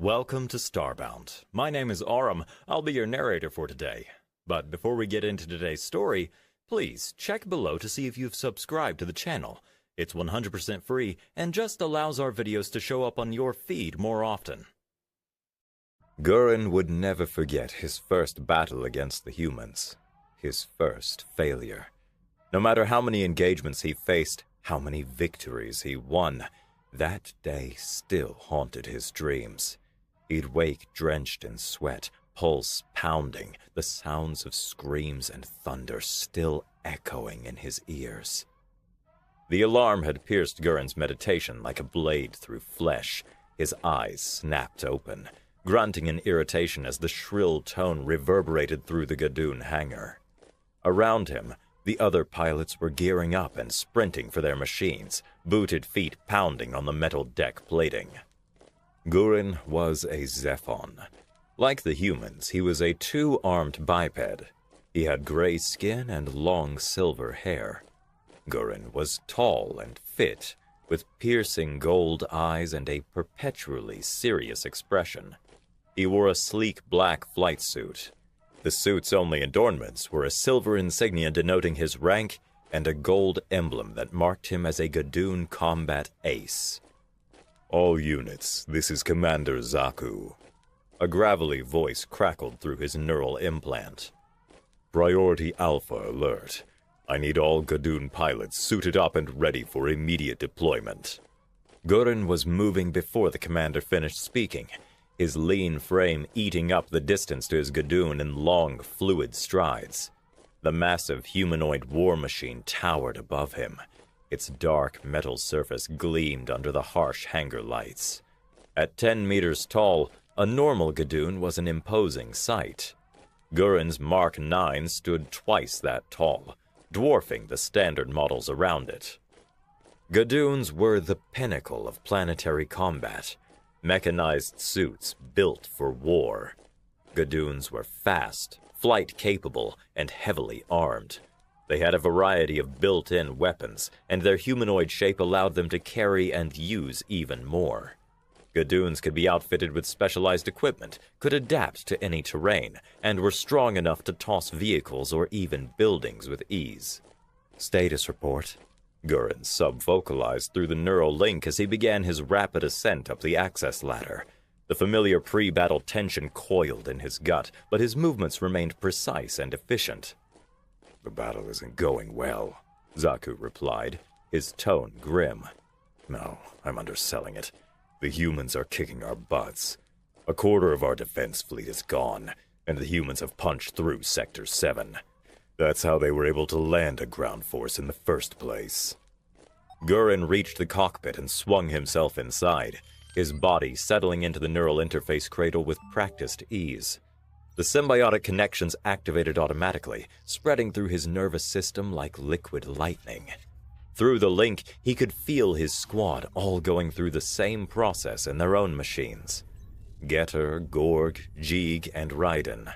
Welcome to Starbound. My name is Aram. I'll be your narrator for today. But before we get into today's story, please check below to see if you've subscribed to the channel. It's 100% free and just allows our videos to show up on your feed more often. Gurren would never forget his first battle against the humans. His first failure. No matter how many engagements he faced, how many victories he won, that day still haunted his dreams. He'd wake drenched in sweat, pulse pounding, the sounds of screams and thunder still echoing in his ears. The alarm had pierced Gurren's meditation like a blade through flesh. His eyes snapped open, grunting in irritation as the shrill tone reverberated through the Gadoon hangar. Around him, the other pilots were gearing up and sprinting for their machines, booted feet pounding on the metal deck plating. Gurren was a Zephon. Like the humans, he was a two-armed biped. He had gray skin and long silver hair. Gurren was tall and fit, with piercing gold eyes and a perpetually serious expression. He wore a sleek black flight suit. The suit's only adornments were a silver insignia denoting his rank and a gold emblem that marked him as a Gadoon combat ace. "All units, this is Commander Zaku." A gravelly voice crackled through his neural implant. "Priority Alpha alert. I need all Gadoon pilots suited up and ready for immediate deployment." Gurren was moving before the commander finished speaking, his lean frame eating up the distance to his Gadoon in long, fluid strides. The massive humanoid war machine towered above him. Its dark metal surface gleamed under the harsh hangar lights. At 10 meters tall, a normal Gadoon was an imposing sight. Gurren's Mark 9 stood twice that tall, dwarfing the standard models around it. Gadoons were the pinnacle of planetary combat, mechanized suits built for war. Gadoons were fast, flight-capable, and heavily armed. They had a variety of built-in weapons, and their humanoid shape allowed them to carry and use even more. Gadoons could be outfitted with specialized equipment, could adapt to any terrain, and were strong enough to toss vehicles or even buildings with ease. "Status report." Gurren sub-vocalized through the neural link as he began his rapid ascent up the access ladder. The familiar pre-battle tension coiled in his gut, but his movements remained precise and efficient. "The battle isn't going well," Zaku replied, his tone grim. "No, I'm underselling it. The humans are kicking our butts. A quarter of our defense fleet is gone, and the humans have punched through Sector 7. That's how they were able to land a ground force in the first place." Gurren reached the cockpit and swung himself inside, his body settling into the neural interface cradle with practiced ease. The symbiotic connections activated automatically, spreading through his nervous system like liquid lightning. Through the link, he could feel his squad all going through the same process in their own machines. Getter, Gorg, Jeeg, and Raiden.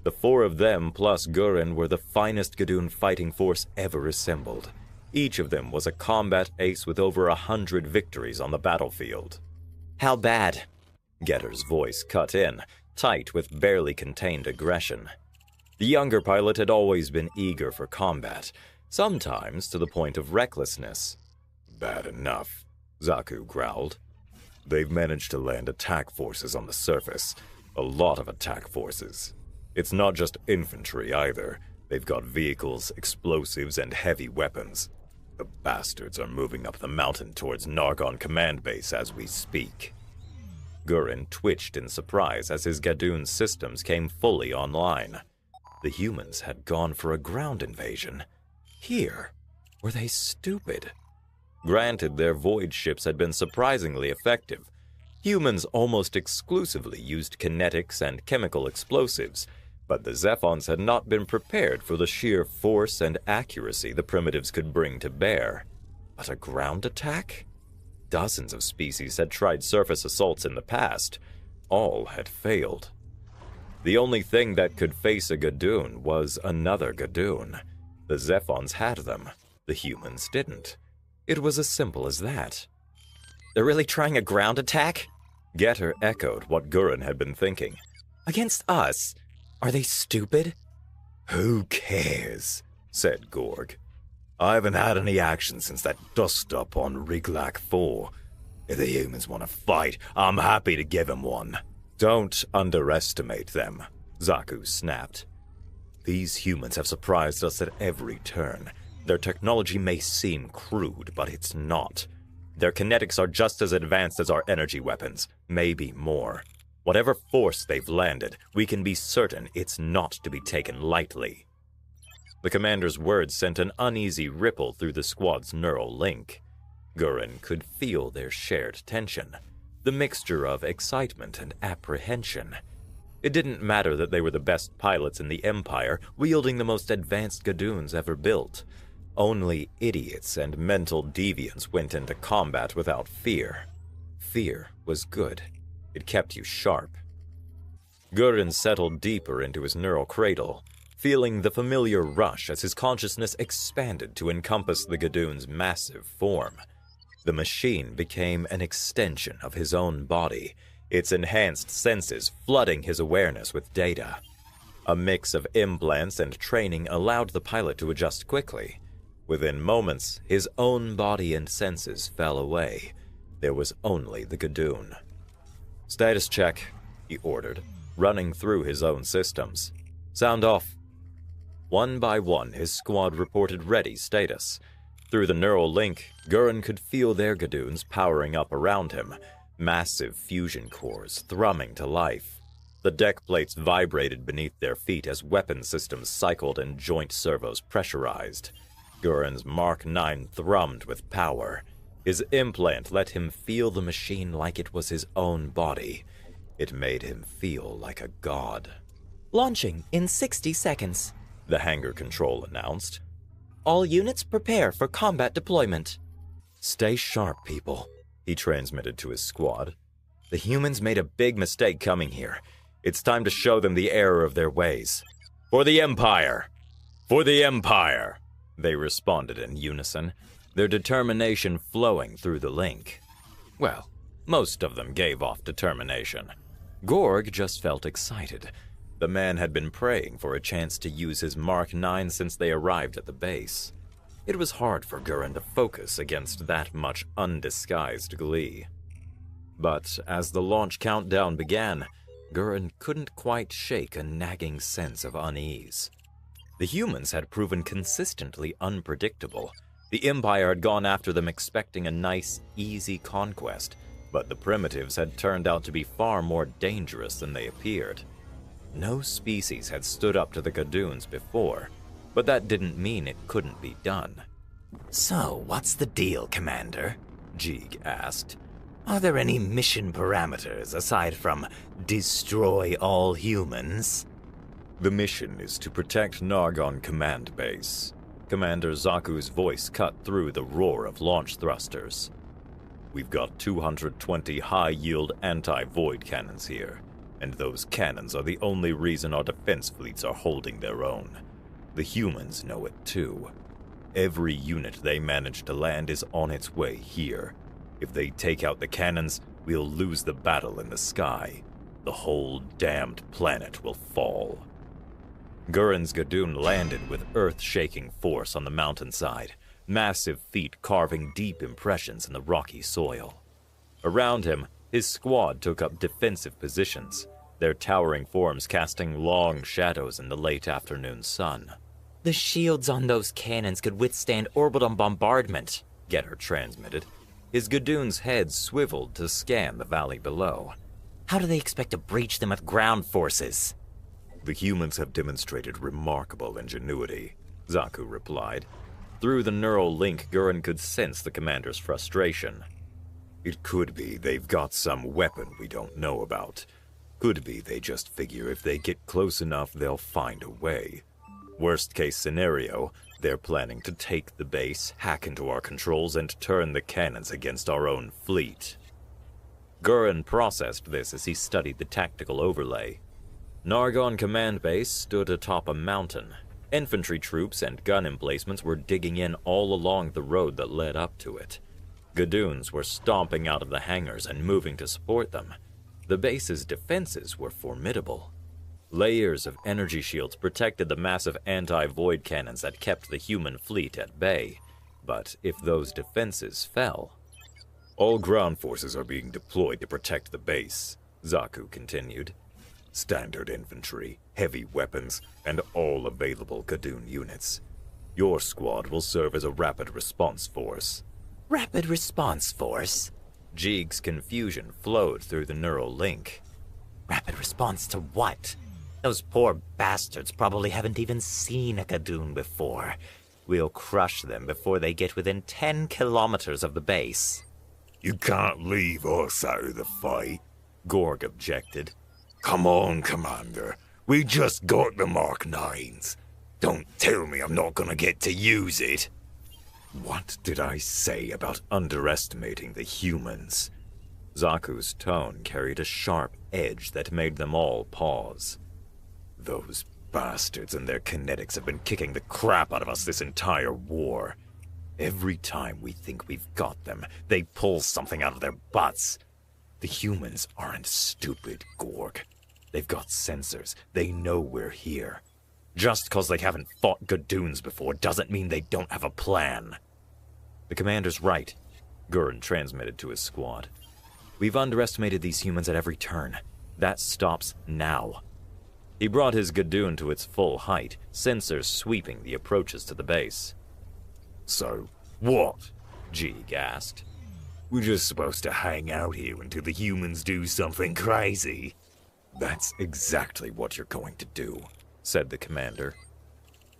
The four of them plus Gurren were the finest Gadoon fighting force ever assembled. Each of them was a combat ace with over 100 victories on the battlefield. "How bad?" Getter's voice cut in, tight with barely contained aggression. The younger pilot had always been eager for combat, sometimes to the point of recklessness. "Bad enough," Zaku growled. "They've managed to land attack forces on the surface. A lot of attack forces. It's not just infantry either. They've got vehicles, explosives, and heavy weapons. The bastards are moving up the mountain towards Nargon Command Base as we speak." Gurren twitched in surprise as his Gadoon systems came fully online. The humans had gone for a ground invasion. Here, were they stupid? Granted, their void ships had been surprisingly effective. Humans almost exclusively used kinetics and chemical explosives, but the Zephons had not been prepared for the sheer force and accuracy the primitives could bring to bear. But a ground attack? Dozens of species had tried surface assaults in the past. All had failed. The only thing that could face a Gadoon was another Gadoon. The Zephons had them. The humans didn't. It was as simple as that. "They're really trying a ground attack?" Getter echoed what Gurren had been thinking. Against us? Are they stupid? Who cares? Said Gorg. I haven't had any action since that dust-up on Riglak 4. If the humans want to fight, I'm happy to give them one. Don't underestimate them, Zaku snapped. These humans have surprised us at every turn. Their technology may seem crude, but it's not. Their kinetics are just as advanced as our energy weapons, maybe more. Whatever force they've landed, we can be certain it's not to be taken lightly. The commander's words sent an uneasy ripple through the squad's neural link. Gurren could feel their shared tension, the mixture of excitement and apprehension. It didn't matter that they were the best pilots in the Empire, wielding the most advanced Gadoons ever built. Only idiots and mental deviants went into combat without fear. Fear was good. It kept you sharp. Gurren settled deeper into his neural cradle, feeling the familiar rush as his consciousness expanded to encompass the Gadoon's massive form. The machine became an extension of his own body, its enhanced senses flooding his awareness with data. A mix of implants and training allowed the pilot to adjust quickly. Within moments, his own body and senses fell away. There was only the Gadoon. Status check, he ordered, running through his own systems. Sound off. One by one, his squad reported ready status. Through the neural link, Gurren could feel their Gadoons powering up around him, massive fusion cores thrumming to life. The deck plates vibrated beneath their feet as weapon systems cycled and joint servos pressurized. Gurren's Mark 9 thrummed with power. His implant let him feel the machine like it was his own body. It made him feel like a god. Launching in 60 seconds, the hangar control announced. All units prepare for combat deployment. Stay sharp, people, he transmitted to his squad. The humans made a big mistake coming here. It's time to show them the error of their ways. For the Empire! For the Empire! They responded in unison, their determination flowing through the link. Well, most of them gave off determination. Gorg just felt excited. The man had been praying for a chance to use his Mark 9 since they arrived at the base. It was hard for Gurren to focus against that much undisguised glee. But as the launch countdown began, Gurren couldn't quite shake a nagging sense of unease. The humans had proven consistently unpredictable. The Empire had gone after them expecting a nice, easy conquest, but the primitives had turned out to be far more dangerous than they appeared. No species had stood up to the Gadoons before, but that didn't mean it couldn't be done. So, what's the deal, Commander? Jeeg asked. Are there any mission parameters aside from destroy all humans? The mission is to protect Nargon Command Base. Commander Zaku's voice cut through the roar of launch thrusters. We've got 220 high-yield anti-void cannons here, and those cannons are the only reason our defense fleets are holding their own. The humans know it too. Every unit they manage to land is on its way here. If they take out the cannons, we'll lose the battle in the sky. The whole damned planet will fall. Gurren's Gadoon landed with earth-shaking force on the mountainside, massive feet carving deep impressions in the rocky soil. Around him, his squad took up defensive positions, their towering forms casting long shadows in the late afternoon sun. The shields on those cannons could withstand orbital bombardment, Getter transmitted. His Gadoon's head swiveled to scan the valley below. How do they expect to breach them with ground forces? The humans have demonstrated remarkable ingenuity, Zaku replied. Through the neural link, Gurren could sense the commander's frustration. It could be they've got some weapon we don't know about. Could be they just figure if they get close enough, they'll find a way. Worst case scenario, they're planning to take the base, hack into our controls, and turn the cannons against our own fleet. Gurren processed this as he studied the tactical overlay. Nargon Command Base stood atop a mountain. Infantry troops and gun emplacements were digging in all along the road that led up to it. Gadoons were stomping out of the hangars and moving to support them. The base's defenses were formidable. Layers of energy shields protected the massive anti-void cannons that kept the human fleet at bay. But if those defenses fell... "All ground forces are being deployed to protect the base," Zaku continued. "Standard infantry, heavy weapons, and all available Gadoon units. Your squad will serve as a rapid response force." Rapid response force? Jeeg's confusion flowed through the neural link. Rapid response to what? Those poor bastards probably haven't even seen a Gadoon before. We'll crush them before they get within 10 kilometers of the base. "You can't leave us out of the fight," Gorg objected. "Come on, Commander. We just got the Mark 9s. Don't tell me I'm not gonna get to use it." What did I say about underestimating the humans? Zaku's tone carried a sharp edge that made them all pause. Those bastards and their kinetics have been kicking the crap out of us this entire war. Every time we think we've got them, they pull something out of their butts. The humans aren't stupid, Gorg. They've got sensors. They know we're here. Just cause they haven't fought Gadoons before doesn't mean they don't have a plan. The commander's right, Gurren transmitted to his squad. We've underestimated these humans at every turn. That stops now. He brought his Gadoon to its full height, sensors sweeping the approaches to the base. "So, what?" Jeeg asked. "We're just supposed to hang out here until the humans do something crazy?" "That's exactly what you're going to do," said the commander.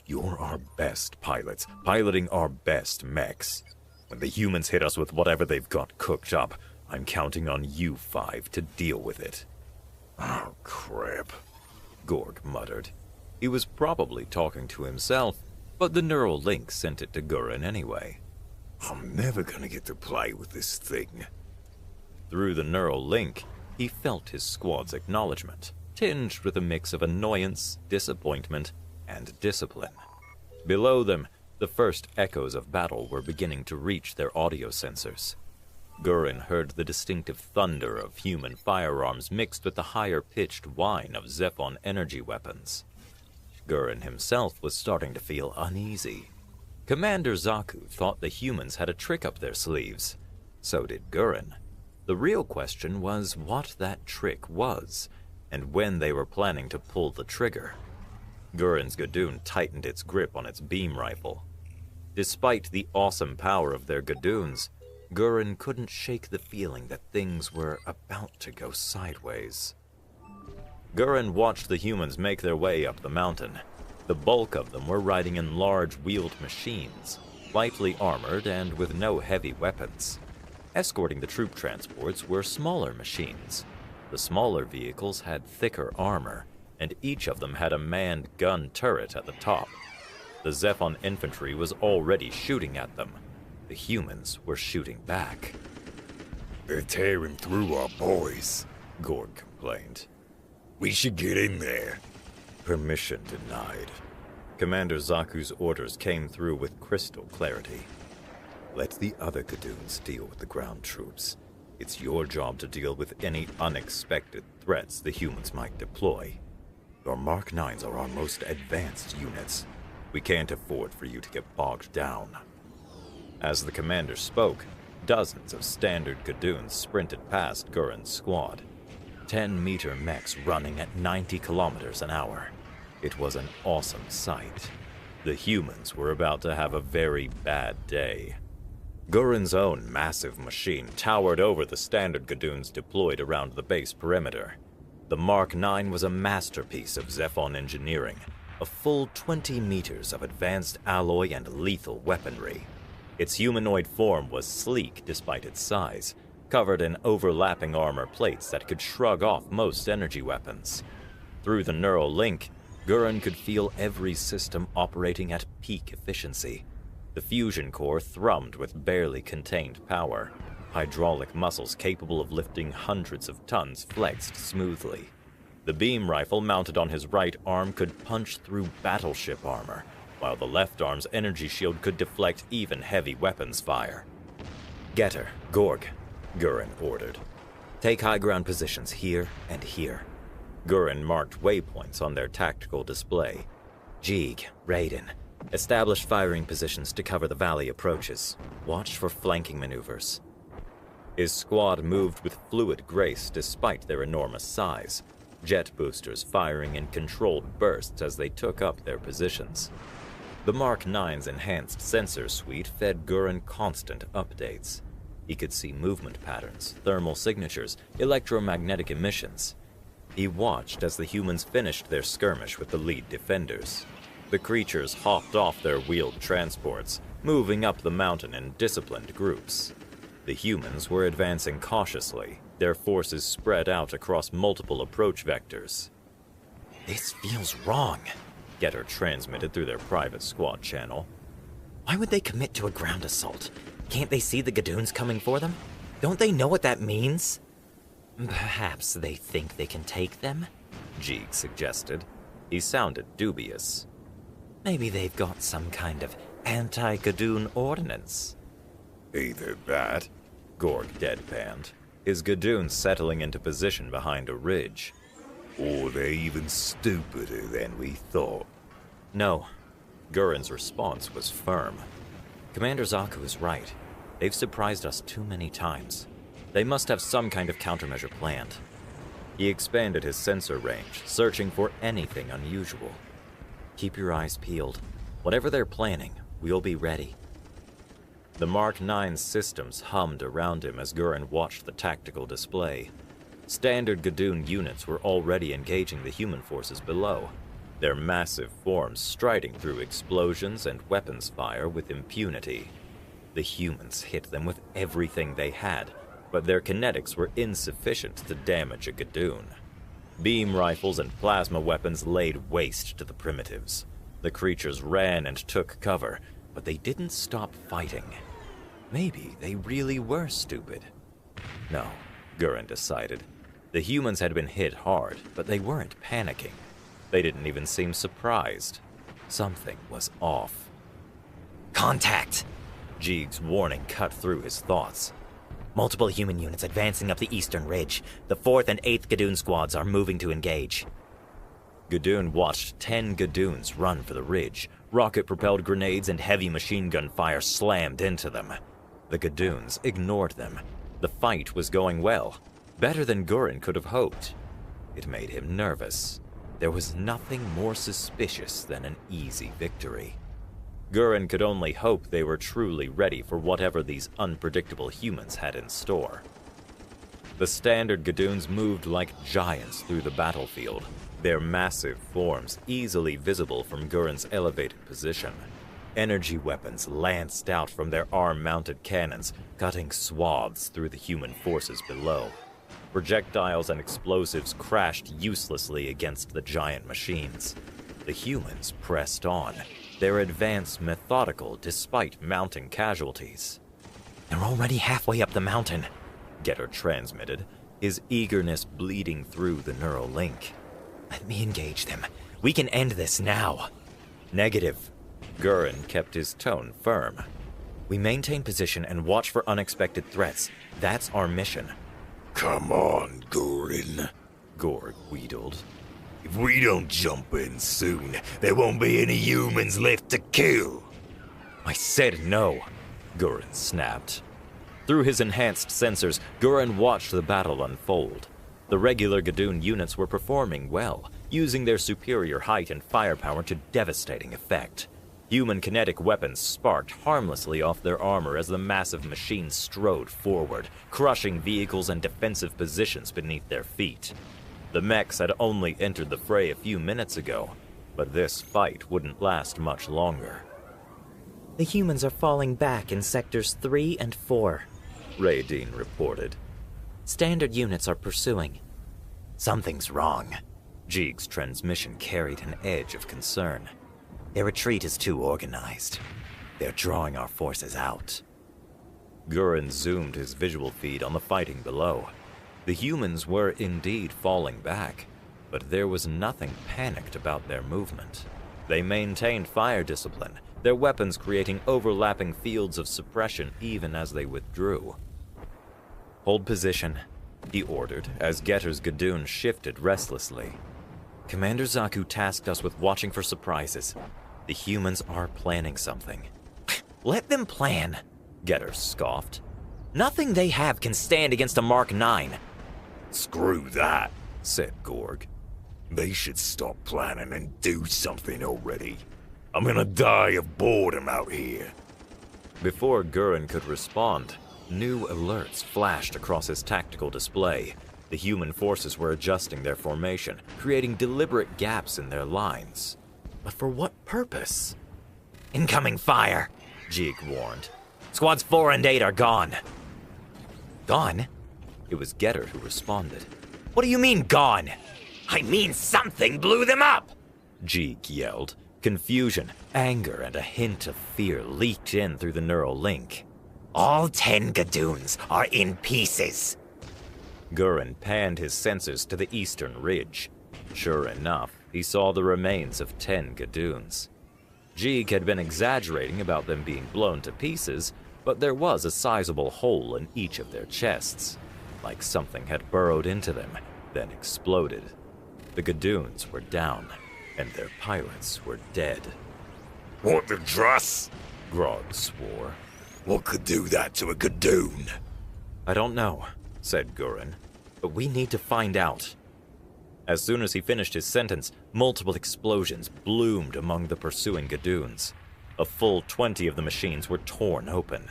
"You're our best pilots, piloting our best mechs. When the humans hit us with whatever they've got cooked up, I'm counting on you five to deal with it." "Oh, crap," Gorg muttered. He was probably talking to himself, but the neural link sent it to Gurren anyway. "I'm never gonna get to play with this thing." Through the neural link, he felt his squad's acknowledgement, tinged with a mix of annoyance, disappointment, and discipline. Below them, the first echoes of battle were beginning to reach their audio sensors. Gurren heard the distinctive thunder of human firearms mixed with the higher-pitched whine of Zephon energy weapons. Gurren himself was starting to feel uneasy. Commander Zaku thought the humans had a trick up their sleeves. So did Gurren. The real question was what that trick was, and when they were planning to pull the trigger. Gurren's Gadoon tightened its grip on its beam rifle. Despite the awesome power of their Gadoons, Gurren couldn't shake the feeling that things were about to go sideways. Gurren watched the humans make their way up the mountain. The bulk of them were riding in large wheeled machines, lightly armored and with no heavy weapons. Escorting the troop transports were smaller machines. The smaller vehicles had thicker armor, and each of them had a manned gun turret at the top. The Zephon infantry was already shooting at them. The humans were shooting back. "They're tearing through our boys," Gorg complained. "We should get in there." Permission denied. Commander Zaku's orders came through with crystal clarity. Let the other Gadoons deal with the ground troops. It's your job to deal with any unexpected threats the humans might deploy. Your Mark 9s are our most advanced units. We can't afford for you to get bogged down. As the commander spoke, dozens of standard Gadoons sprinted past Gurren's squad. 10-meter mechs running at 90 kilometers an hour. It was an awesome sight. The humans were about to have a very bad day. Gurren's own massive machine towered over the standard Gadoons deployed around the base perimeter. The Mark 9 was a masterpiece of Zephon engineering, a full 20 meters of advanced alloy and lethal weaponry. Its humanoid form was sleek despite its size, covered in overlapping armor plates that could shrug off most energy weapons. Through the neural link, Gurren could feel every system operating at peak efficiency. The fusion core thrummed with barely contained power. Hydraulic muscles capable of lifting hundreds of tons flexed smoothly. The beam rifle mounted on his right arm could punch through battleship armor, while the left arm's energy shield could deflect even heavy weapons fire. "Get her, Gorg," Gurren ordered. Take high ground positions here and here. Gurren marked waypoints on their tactical display. Jeeg, Raiden, establish firing positions to cover the valley approaches. Watch for flanking maneuvers. His squad moved with fluid grace despite their enormous size, jet boosters firing in controlled bursts as they took up their positions. The Mark IX's enhanced sensor suite fed Gurren constant updates. He could see movement patterns, thermal signatures, electromagnetic emissions. He watched as the humans finished their skirmish with the lead defenders. The creatures hopped off their wheeled transports, moving up the mountain in disciplined groups. The humans were advancing cautiously, their forces spread out across multiple approach vectors. This feels wrong, Getter transmitted through their private squad channel. Why would they commit to a ground assault? Can't they see the Gadoons coming for them? Don't they know what that means? Perhaps they think they can take them? Jeeg suggested. He sounded dubious. Maybe they've got some kind of anti-Gadoon ordinance. Either that. Gorg deadpanned, his Gadoons settling into position behind a ridge. Or they're even stupider than we thought. No. Gurren's response was firm. Commander Zaku is right. They've surprised us too many times. They must have some kind of countermeasure planned. He expanded his sensor range, searching for anything unusual. Keep your eyes peeled. Whatever they're planning, we'll be ready. The Mark IX's systems hummed around him as Gurren watched the tactical display. Standard Gadoon units were already engaging the human forces below, their massive forms striding through explosions and weapons fire with impunity. The humans hit them with everything they had, but their kinetics were insufficient to damage a Gadoon. Beam rifles and plasma weapons laid waste to the primitives. The creatures ran and took cover, but they didn't stop fighting. Maybe they really were stupid. No, Gurren decided. The humans had been hit hard, but they weren't panicking. They didn't even seem surprised. Something was off. Contact! Jeeg's warning cut through his thoughts. Multiple human units advancing up the eastern ridge. The 4th and 8th Gadoon squads are moving to engage. Gadoon watched 10 Gadoons run for the ridge. Rocket-propelled grenades and heavy machine gun fire slammed into them. The Gadoons ignored them. The fight was going well. Better than Gurren could have hoped. It made him nervous. There was nothing more suspicious than an easy victory. Gurren could only hope they were truly ready for whatever these unpredictable humans had in store. The standard Gadoons moved like giants through the battlefield, their massive forms easily visible from Gurren's elevated position. Energy weapons lanced out from their arm-mounted cannons, cutting swaths through the human forces below. Projectiles and explosives crashed uselessly against the giant machines. The humans pressed on, their advance methodical despite mounting casualties. They're already halfway up the mountain, Getter transmitted, his eagerness bleeding through the neural link. Let me engage them. We can end this now. Negative. Gurren kept his tone firm. We maintain position and watch for unexpected threats. That's our mission. Come on, Gurren, Gorg wheedled. If we don't jump in soon, there won't be any humans left to kill. I said no, Gurren snapped. Through his enhanced sensors, Gurren watched the battle unfold. The regular Gadoon units were performing well, using their superior height and firepower to devastating effect. Human kinetic weapons sparked harmlessly off their armor as the massive machines strode forward, crushing vehicles and defensive positions beneath their feet. The mechs had only entered the fray a few minutes ago, but this fight wouldn't last much longer. The humans are falling back in sectors 3 and 4, Raiden reported. Standard units are pursuing. Something's wrong. Jeeg's transmission carried an edge of concern. Their retreat is too organized. They're drawing our forces out. Gurren zoomed his visual feed on the fighting below. The humans were indeed falling back, but there was nothing panicked about their movement. They maintained fire discipline, their weapons creating overlapping fields of suppression even as they withdrew. Hold position. he ordered as Getter's Gadoon shifted restlessly. Commander Zaku tasked us with watching for surprises. The humans are planning something. Let them plan, Getter scoffed. Nothing they have can stand against a Mark 9. Screw that, said Gorg. They should stop planning and do something already. I'm gonna die of boredom out here. Before Gurren could respond, new alerts flashed across his tactical display. The human forces were adjusting their formation, creating deliberate gaps in their lines. But for what purpose? Incoming fire, Jeek warned. Squads 4 and 8 are gone. Gone? It was Getter who responded. What do you mean, gone? I mean something blew them up! Jeek yelled. Confusion, anger, and a hint of fear leaked in through the neural link. All 10 Gadoons are in pieces. Gurren panned his sensors to the eastern ridge. Sure enough, he saw the remains of 10 Gadoons. Jeek had been exaggerating about them being blown to pieces, but there was a sizable hole in each of their chests, like something had burrowed into them, then exploded. The Gadoons were down, and their pilots were dead. What the dross? Grog swore. What could do that to a Gadoon? I don't know, said Gurren, but we need to find out. As soon as he finished his sentence, multiple explosions bloomed among the pursuing Gadoons. A full 20 of the machines were torn open.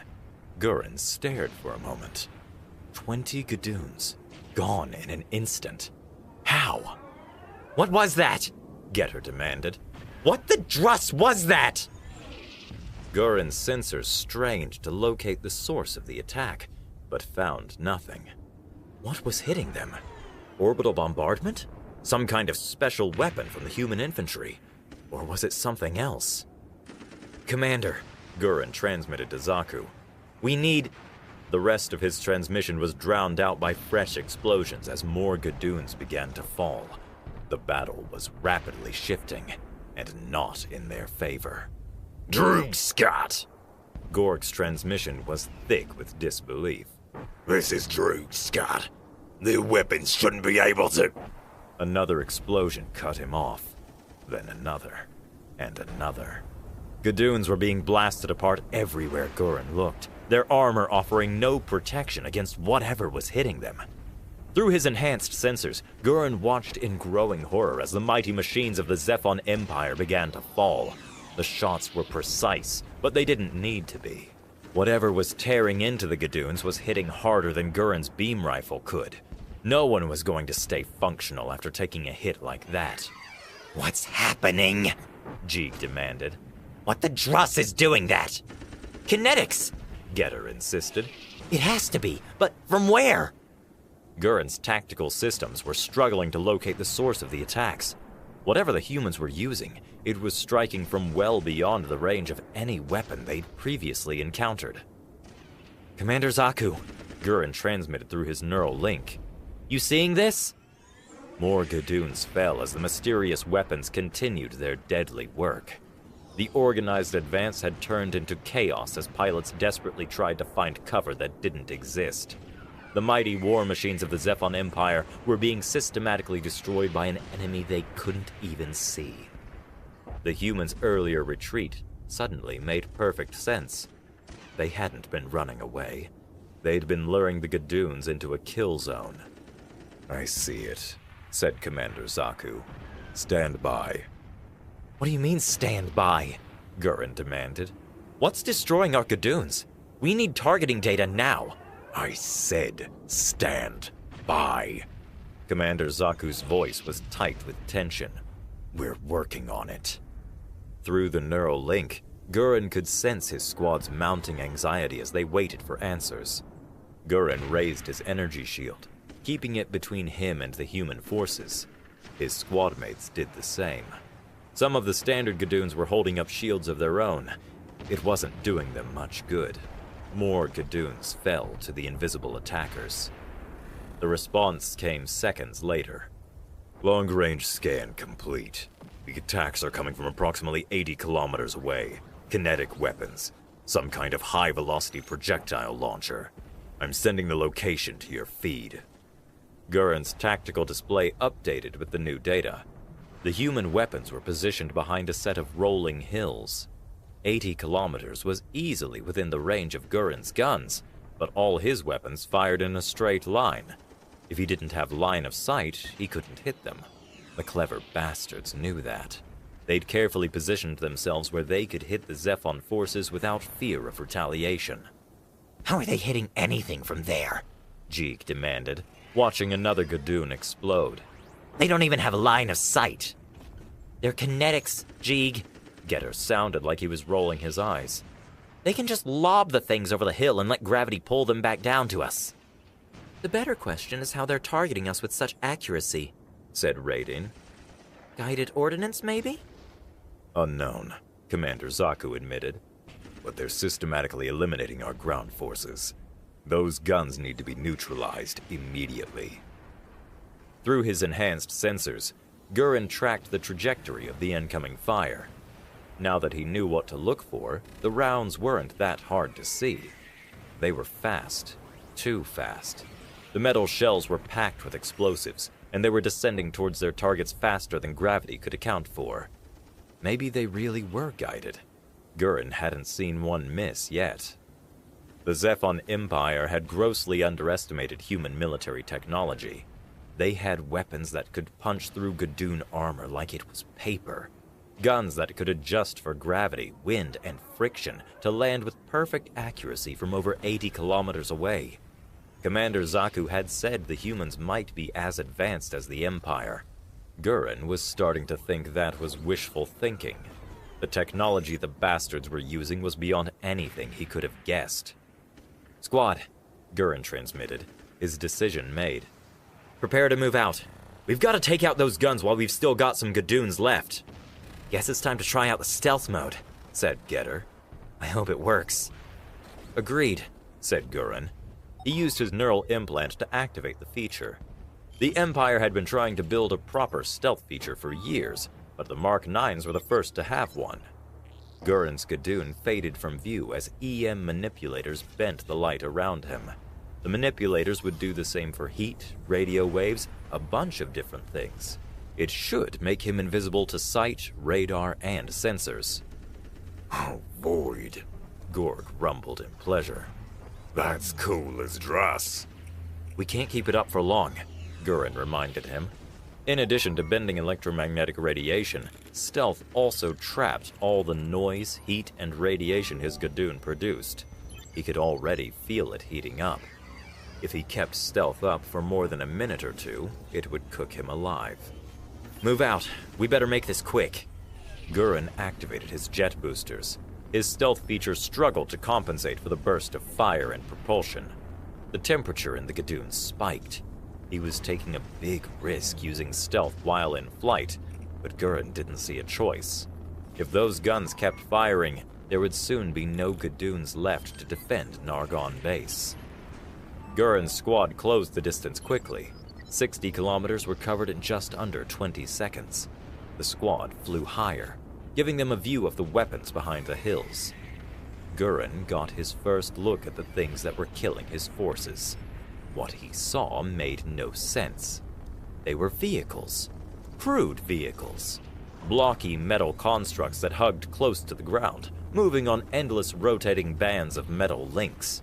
Gurren stared for a moment. 20 Gadoons, gone in an instant. How? What was that? Getter demanded. What the dross was that? Gurren's sensors strained to locate the source of the attack, but found nothing. What was hitting them? Orbital bombardment? Some kind of special weapon from the human infantry? Or was it something else? Commander, Gurren transmitted to Zaku. We need... The rest of his transmission was drowned out by fresh explosions as more Gadoons began to fall. The battle was rapidly shifting, and not in their favor. Droog Scott! Gorg's transmission was thick with disbelief. This is Droog Scott. The weapons shouldn't be able to... Another explosion cut him off. Then another. And another. Gadoons were being blasted apart everywhere Gurren looked, their armor offering no protection against whatever was hitting them. Through his enhanced sensors, Gurren watched in growing horror as the mighty machines of the Zephon Empire began to fall. The shots were precise, but they didn't need to be. Whatever was tearing into the Gadoons was hitting harder than Gurren's beam rifle could. No one was going to stay functional after taking a hit like that. What's happening? Jeek demanded. What the dross is doing that? Kinetics! Getter insisted. It has to be, but from where? Gurren's tactical systems were struggling to locate the source of the attacks. Whatever the humans were using, it was striking from well beyond the range of any weapon they'd previously encountered. Commander Zaku, Gurren transmitted through his neural link. You seeing this? More Gadoons fell as the mysterious weapons continued their deadly work. The organized advance had turned into chaos as pilots desperately tried to find cover that didn't exist. The mighty war machines of the Zephon Empire were being systematically destroyed by an enemy they couldn't even see. The humans' earlier retreat suddenly made perfect sense. They hadn't been running away. They'd been luring the Gadoons into a kill zone. I see it, said Commander Zaku. Stand by. What do you mean, stand by? Gurren demanded. What's destroying our Gadoons? We need targeting data now. I said, stand by. Commander Zaku's voice was tight with tension. We're working on it. Through the neural link, Gurren could sense his squad's mounting anxiety as they waited for answers. Gurren raised his energy shield, keeping it between him and the human forces. His squad mates did the same. Some of the standard Gadoons were holding up shields of their own. It wasn't doing them much good. More Gadoons fell to the invisible attackers. The response came seconds later. Long-range scan complete. The attacks are coming from approximately 80 kilometers away. Kinetic weapons. Some kind of high-velocity projectile launcher. I'm sending the location to your feed. Gurin's tactical display updated with the new data. The human weapons were positioned behind a set of rolling hills. 80 kilometers was easily within the range of Gurin's guns, but all his weapons fired in a straight line. If he didn't have line of sight, he couldn't hit them. The clever bastards knew that. They'd carefully positioned themselves where they could hit the Zephon forces without fear of retaliation. How are they hitting anything from there? Jeek demanded, watching another Gadoon explode. They don't even have a line of sight. Their kinetics, Jeeg. Getter sounded like he was rolling his eyes. They can just lob the things over the hill and let gravity pull them back down to us. The better question is how they're targeting us with such accuracy, said Raiden. Guided ordnance, maybe? Unknown, Commander Zaku admitted. But they're systematically eliminating our ground forces. Those guns need to be neutralized immediately. Through his enhanced sensors, Gurin tracked the trajectory of the incoming fire. Now that he knew what to look for, the rounds weren't that hard to see. They were fast, too fast. The metal shells were packed with explosives, and they were descending towards their targets faster than gravity could account for. Maybe they really were guided. Gurin hadn't seen one miss yet. The Zephon Empire had grossly underestimated human military technology. They had weapons that could punch through Gadoon armor like it was paper. Guns that could adjust for gravity, wind, and friction to land with perfect accuracy from over 80 kilometers away. Commander Zaku had said the humans might be as advanced as the Empire. Gurin was starting to think that was wishful thinking. The technology the bastards were using was beyond anything he could have guessed. Squad, Gurin transmitted, his decision made. Prepare to move out. We've got to take out those guns while we've still got some Gadoons left. Guess it's time to try out the stealth mode, said Getter. I hope it works. Agreed, said Gurin. He used his neural implant to activate the feature. The Empire had been trying to build a proper stealth feature for years, but the Mark 9s were the first to have one. Gurin's Gadoon faded from view as EM manipulators bent the light around him. The manipulators would do the same for heat, radio waves, a bunch of different things. It should make him invisible to sight, radar, and sensors. Oh, Void, Gorg rumbled in pleasure. That's cool as dross. We can't keep it up for long, Gurin reminded him. In addition to bending electromagnetic radiation, stealth also trapped all the noise, heat, and radiation his Gadoon produced. He could already feel it heating up. If he kept stealth up for more than a minute or two, it would cook him alive. Move out. We better make this quick. Gurin activated his jet boosters. His stealth feature struggled to compensate for the burst of fire and propulsion. The temperature in the Gadoon spiked. He was taking a big risk using stealth while in flight, but Gurin didn't see a choice. If those guns kept firing, there would soon be no Gadoons left to defend Nargon Base. Gurin's squad closed the distance quickly. 60 kilometers were covered in just under 20 seconds. The squad flew higher, giving them a view of the weapons behind the hills. Gurin got his first look at the things that were killing his forces. What he saw made no sense. They were vehicles. Crude vehicles. Blocky metal constructs that hugged close to the ground, moving on endless rotating bands of metal links.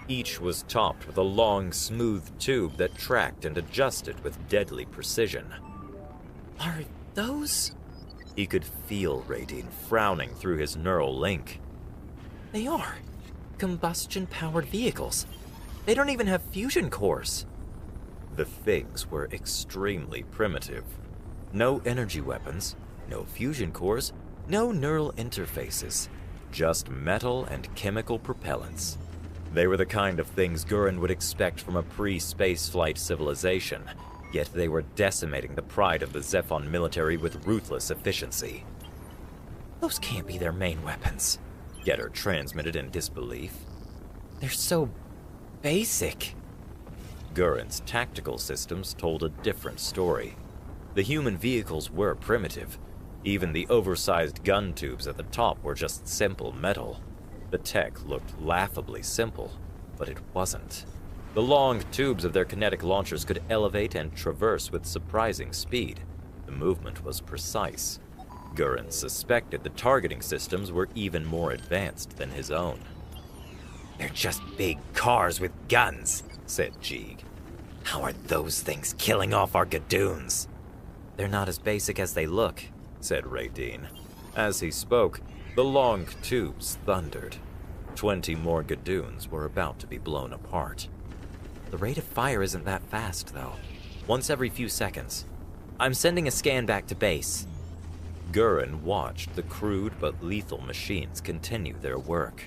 Each was topped with a long, smooth tube that tracked and adjusted with deadly precision. Are those? He could feel Raiden frowning through his neural link. They are. Combustion-powered vehicles. They don't even have fusion cores. The things were extremely primitive. No energy weapons, no fusion cores, no neural interfaces. Just metal and chemical propellants. They were the kind of things Gurin would expect from a pre-spaceflight civilization, yet they were decimating the pride of the Zephon military with ruthless efficiency. Those can't be their main weapons, Getter transmitted in disbelief. They're so basic. Gurin's tactical systems told a different story. The human vehicles were primitive. Even the oversized gun tubes at the top were just simple metal. The tech looked laughably simple, but it wasn't. The long tubes of their kinetic launchers could elevate and traverse with surprising speed. The movement was precise. Gurren suspected the targeting systems were even more advanced than his own. They're just big cars with guns, said Jeeg. How are those things killing off our Gadoons? They're not as basic as they look, said Raydeen. As he spoke, the long tubes thundered. 20 more Gadoons were about to be blown apart. The rate of fire isn't that fast, though. Once every few seconds. I'm sending a scan back to base. Gurren watched the crude but lethal machines continue their work.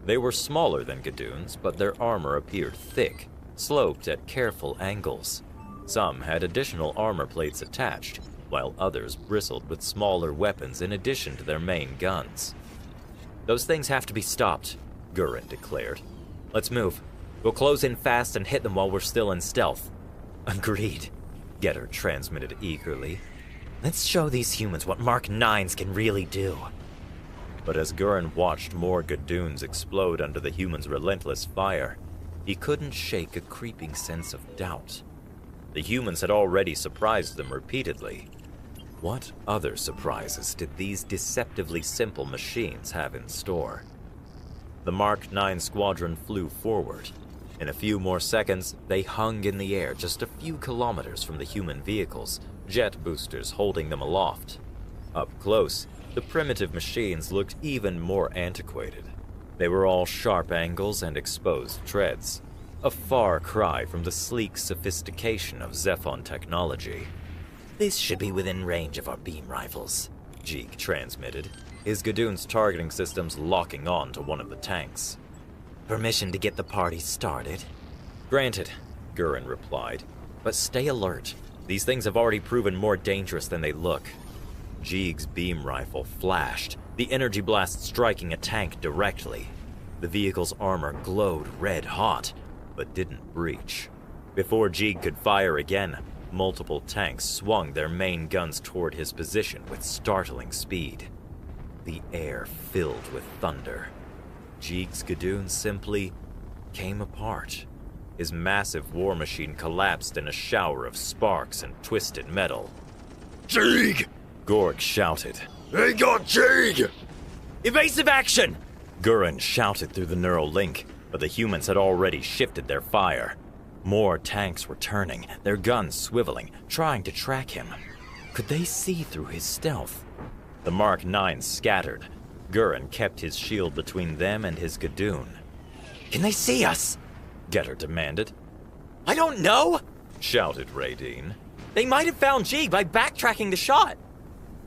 They were smaller than Gadoons, but their armor appeared thick, sloped at careful angles. Some had additional armor plates attached, while others bristled with smaller weapons in addition to their main guns. Those things have to be stopped, Gurren declared. Let's move. We'll close in fast and hit them while we're still in stealth. Agreed, Getter transmitted eagerly. Let's show these humans what Mark 9s can really do. But as Gurren watched more Gadoons explode under the humans' relentless fire, he couldn't shake a creeping sense of doubt. The humans had already surprised them repeatedly. What other surprises did these deceptively simple machines have in store? The Mark 9 squadron flew forward. In a few more seconds, they hung in the air just a few kilometers from the human vehicles, jet boosters holding them aloft. Up close, the primitive machines looked even more antiquated. They were all sharp angles and exposed treads, a far cry from the sleek sophistication of Zephon technology. This should be within range of our beam rifles, Jeeg transmitted, his Gadoon's targeting systems locking on to one of the tanks. Permission to get the party started? Granted, Gurren replied, but stay alert. These things have already proven more dangerous than they look. Jeeg's beam rifle flashed, the energy blast striking a tank directly. The vehicle's armor glowed red hot, but didn't breach. Before Jeeg could fire again, multiple tanks swung their main guns toward his position with startling speed. The air filled with thunder. Jeeg's Gadoon simply came apart. His massive war machine collapsed in a shower of sparks and twisted metal. Jeeg! Gorg shouted. They got Jeeg! Evasive action! Gurren shouted through the neural link, but the humans had already shifted their fire. More tanks were turning, their guns swiveling, trying to track him. Could they see through his stealth? The Mark 9 scattered. Gurren kept his shield between them and his Gadoon. Can they see us? Getter demanded. I don't know, shouted Raydeen. They might have found Jeeg by backtracking the shot.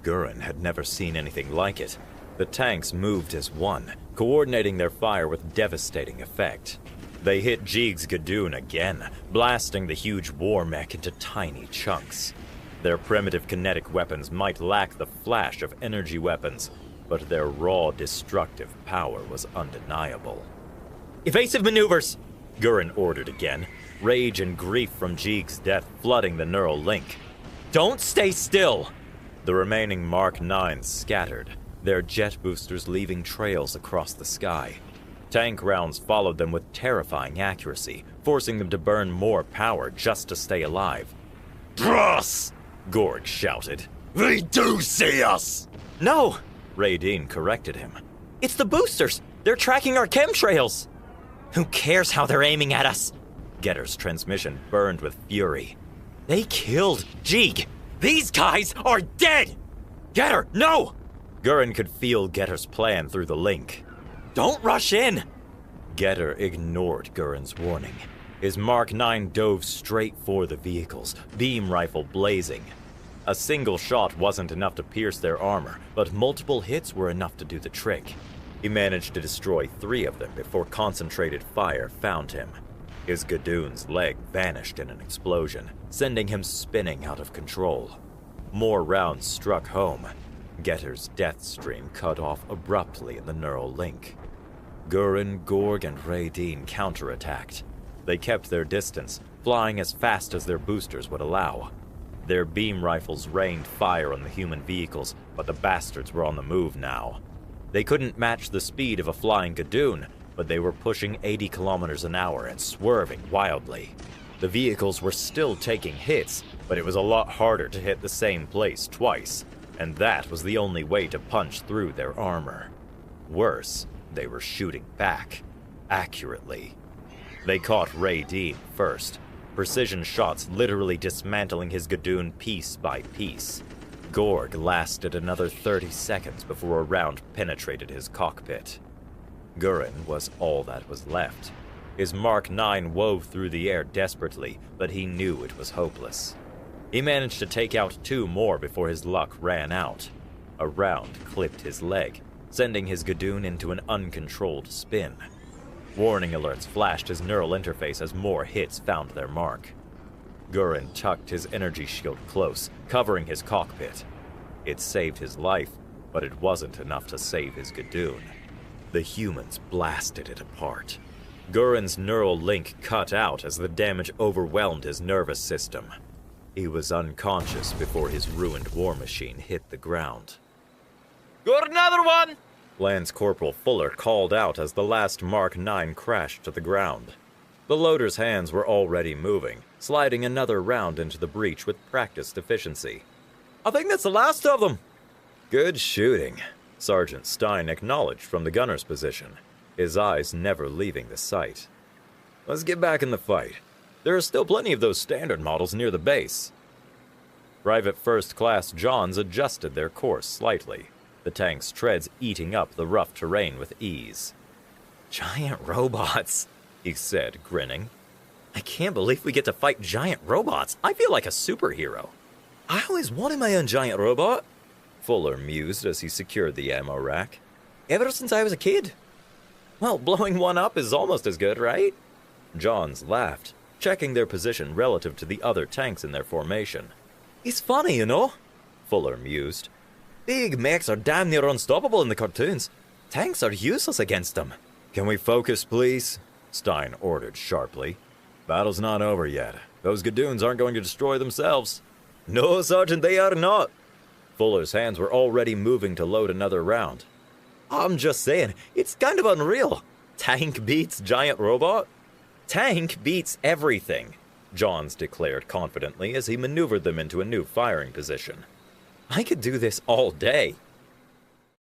Gurren had never seen anything like it. The tanks moved as one, coordinating their fire with devastating effect. They hit Jeeg's Gadoon again, blasting the huge war mech into tiny chunks. Their primitive kinetic weapons might lack the flash of energy weapons, but their raw destructive power was undeniable. Evasive maneuvers, Gurren ordered again, rage and grief from Jeeg's death flooding the neural link. Don't stay still! The remaining Mark 9s scattered, their jet boosters leaving trails across the sky. Tank rounds followed them with terrifying accuracy, forcing them to burn more power just to stay alive. Dross! Gorg shouted. They do see us! No! Raydeen corrected him. It's the boosters! They're tracking our chemtrails! Who cares how they're aiming at us? Getter's transmission burned with fury. They killed Jeeg! These guys are dead! Getter, no! Gurren could feel Getter's plan through the link. Don't rush in! Getter ignored Gurren's warning. His Mark 9 dove straight for the vehicles, beam rifle blazing. A single shot wasn't enough to pierce their armor, but multiple hits were enough to do the trick. He managed to destroy 3 of them before concentrated fire found him. His Gadoon's leg vanished in an explosion, sending him spinning out of control. More rounds struck home. Getter's death stream cut off abruptly in the neural link. Gurren, Gorg, and Raydeen counterattacked. They kept their distance, flying as fast as their boosters would allow. Their beam rifles rained fire on the human vehicles, but the bastards were on the move now. They couldn't match the speed of a flying Gadoon, but they were pushing 80 kilometers an hour and swerving wildly. The vehicles were still taking hits, but it was a lot harder to hit the same place twice, and that was the only way to punch through their armor. Worse, they were shooting back, accurately. They caught Ray Dean first, precision shots literally dismantling his Gadoon piece by piece. Gorg lasted another 30 seconds before a round penetrated his cockpit. Gurren was all that was left. His Mark 9 wove through the air desperately, but he knew it was hopeless. He managed to take out 2 more before his luck ran out. A round clipped his leg, sending his Gadoon into an uncontrolled spin. Warning alerts flashed his neural interface as more hits found their mark. Gurren tucked his energy shield close, covering his cockpit. It saved his life, but it wasn't enough to save his Gadoon. The humans blasted it apart. Gurren's neural link cut out as the damage overwhelmed his nervous system. He was unconscious before his ruined war machine hit the ground. Got another one! Lance Corporal Fuller called out as the last Mark 9 crashed to the ground. The loader's hands were already moving, sliding another round into the breach with practiced efficiency. I think that's the last of them. Good shooting, Sergeant Stein acknowledged from the gunner's position, his eyes never leaving the sight. Let's get back in the fight. There are still plenty of those standard models near the base. Private First Class Johns adjusted their course slightly, the tank's treads eating up the rough terrain with ease. Giant robots, he said, grinning. I can't believe we get to fight giant robots. I feel like a superhero. I always wanted my own giant robot, Fuller mused as he secured the ammo rack. Ever since I was a kid. Well, blowing one up is almost as good, right? Johns laughed, checking their position relative to the other tanks in their formation. It's funny, you know, Fuller mused. Big mechs are damn near unstoppable in the cartoons. Tanks are useless against them. Can we focus, please? Stein ordered sharply. Battle's not over yet. Those Gadoons aren't going to destroy themselves. No, Sergeant, they are not. Fuller's hands were already moving to load another round. I'm just saying, it's kind of unreal. Tank beats giant robot? Tank beats everything, Johns declared confidently as he maneuvered them into a new firing position. I could do this all day.